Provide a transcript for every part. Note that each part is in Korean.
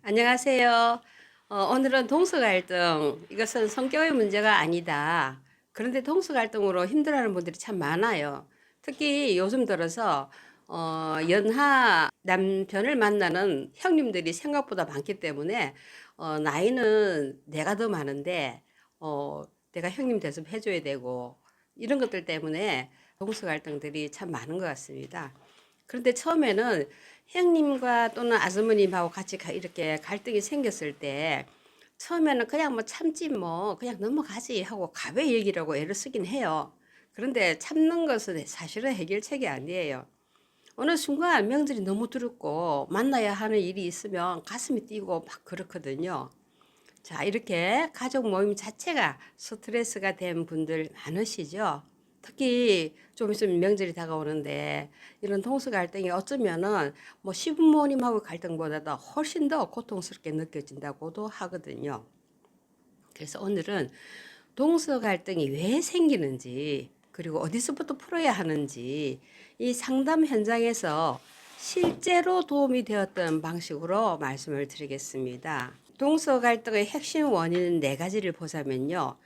안녕하세요. 오늘은 동서 갈등, 이것은 성격의 문제가 아니다. 그런데 동서 갈등으로 힘들어하는 분들이 참 많아요. 특히 요즘 들어서 연하 남편을 만나는 형님들이 생각보다 많기 때문에 나이는 내가 더 많은데 내가 형님 대접 해줘야 되고 이런 것들 때문에 동서 갈등들이 참 많은 것 같습니다. 그런데 처음에는 형님과 또는 아주머님하고 같이 이렇게 갈등이 생겼을 때 처음에는 그냥 뭐 참지 뭐 그냥 넘어가지 하고 가벼이 얘기라고 애를 쓰긴 해요. 그런데 참는 것은 사실은 해결책이 아니에요. 어느 순간 명절이 너무 두렵고 만나야 하는 일이 있으면 가슴이 뛰고 막 그렇거든요. 자, 이렇게 가족 모임 자체가 스트레스가 된 분들 많으시죠? 특히 좀 있으면 명절이 다가오는데 이런 동서 갈등이 어쩌면은 뭐 시부모님하고 갈등보다도 훨씬 더 고통스럽게 느껴진다고도 하거든요. 그래서 오늘은 동서 갈등이 왜 생기는지 그리고 어디서부터 풀어야 하는지 이 상담 현장에서 실제로 도움이 되었던 방식으로 말씀을 드리겠습니다. 동서 갈등의 핵심 원인 네 가지를 보자면요.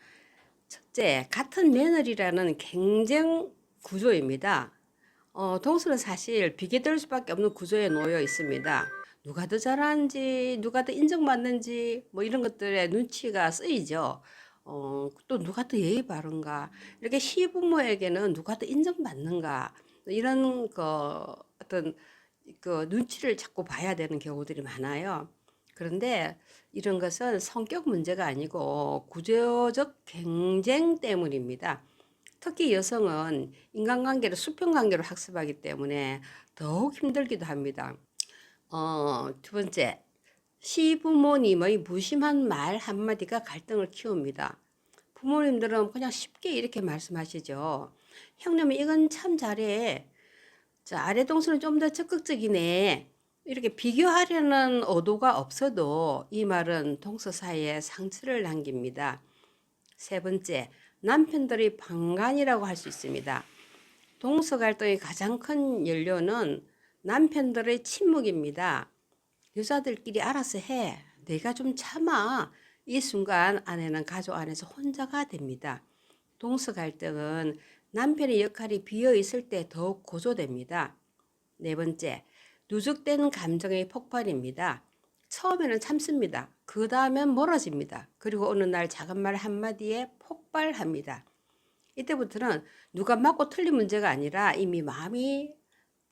첫째, 같은 며느리라는 경쟁 구조입니다. 동서는 사실 비교될 수밖에 없는 구조에 놓여 있습니다. 누가 더 잘하는지, 누가 더 인정받는지, 뭐 이런 것들에 눈치가 쓰이죠. 또 누가 더 예의 바른가, 이렇게 시부모에게는 누가 더 인정받는가, 이런 어떤 눈치를 자꾸 봐야 되는 경우들이 많아요. 그런데 이런 것은 성격 문제가 아니고 구조적 경쟁 때문입니다. 특히 여성은 인간관계를 수평관계로 학습하기 때문에 더욱 힘들기도 합니다. 두 번째, 시부모님의 무심한 말 한마디가 갈등을 키웁니다. 부모님들은 그냥 쉽게 이렇게 말씀하시죠. 형님이 이건 참 잘해. 자, 아래 동서는 좀 더 적극적이네. 이렇게 비교하려는 의도가 없어도 이 말은 동서 사이에 상처를 남깁니다. 세 번째, 남편들의 방관이라고 할 수 있습니다. 동서 갈등의 가장 큰 연료는 남편들의 침묵입니다. 여자들끼리 알아서 해. 내가 좀 참아. 이 순간 아내는 가족 안에서 혼자가 됩니다. 동서 갈등은 남편의 역할이 비어 있을 때 더욱 고조됩니다. 네 번째, 누적된 감정의 폭발입니다. 처음에는 참습니다. 그 다음엔 멀어집니다. 그리고 어느 날 작은 말 한마디에 폭발합니다. 이때부터는 누가 맞고 틀린 문제가 아니라 이미 마음이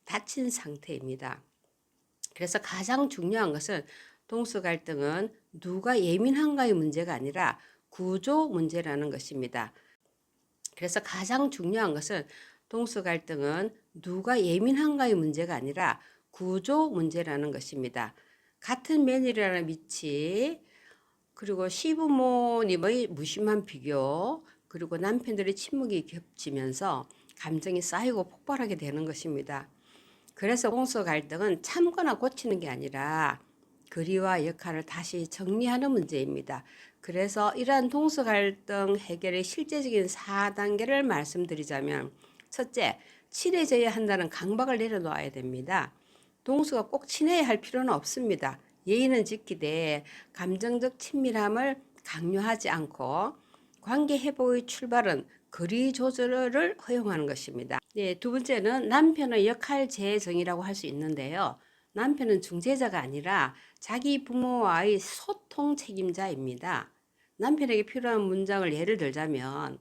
다친 상태입니다. 그래서 가장 중요한 것은 동서 갈등은 누가 예민한가의 문제가 아니라 구조 문제라는 것입니다. 그래서 가장 중요한 것은 동서 갈등은 누가 예민한가의 문제가 아니라 구조 문제라는 것입니다. 같은 며느리라는 위치, 그리고 시부모님의 무심한 비교, 그리고 남편들의 침묵이 겹치면서 감정이 쌓이고 폭발하게 되는 것입니다. 그래서 동서 갈등은 참거나 고치는 게 아니라 거리와 역할을 다시 정리하는 문제입니다. 그래서 이러한 동서 갈등 해결의 실제적인 4단계를 말씀드리자면 첫째, 친해져야 한다는 강박을 내려놓아야 됩니다. 동서가 꼭 친해야 할 필요는 없습니다. 예의는 지키되 감정적 친밀함을 강요하지 않고 관계 회복의 출발은 거리 조절을 허용하는 것입니다. 네, 두 번째는 남편의 역할 재정의라고 할 수 있는데요. 남편은 중재자가 아니라 자기 부모와의 소통 책임자입니다. 남편에게 필요한 문장을 예를 들자면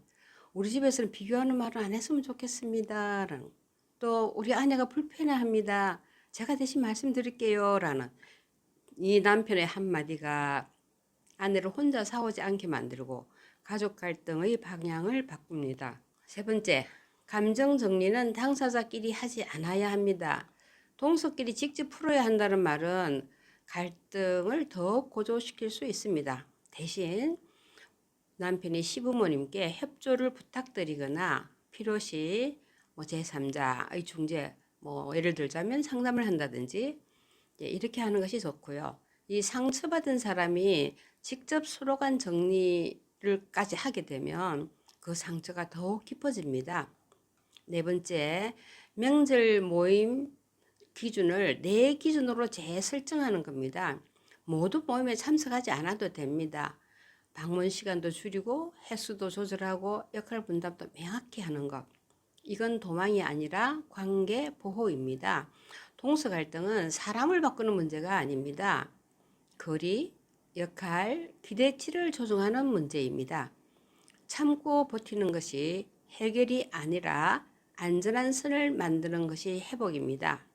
우리 집에서는 비교하는 말을 안 했으면 좋겠습니다. 라는, 또 우리 아내가 불편해합니다. 제가 대신 말씀드릴게요. 라는 이 남편의 한마디가 아내를 혼자 싸우지 않게 만들고 가족 갈등의 방향을 바꿉니다. 세 번째, 감정 정리는 당사자끼리 하지 않아야 합니다. 동서끼리 직접 풀어야 한다는 말은 갈등을 더 고조시킬 수 있습니다. 대신 남편이 시부모님께 협조를 부탁드리거나 필요시 뭐 제3자의 중재, 뭐 예를 들자면 상담을 한다든지 이렇게 하는 것이 좋고요. 이 상처받은 사람이 직접 서로 간 정리를까지 하게 되면 그 상처가 더욱 깊어집니다. 네 번째, 명절 모임 기준을 내 기준으로 재설정하는 겁니다. 모두 모임에 참석하지 않아도 됩니다. 방문 시간도 줄이고 횟수도 조절하고 역할 분담도 명확히 하는 것. 이건 도망이 아니라 관계 보호입니다. 동서 갈등은 사람을 바꾸는 문제가 아닙니다. 거리, 역할, 기대치를 조정하는 문제입니다. 참고 버티는 것이 해결이 아니라 안전한 선을 만드는 것이 회복입니다.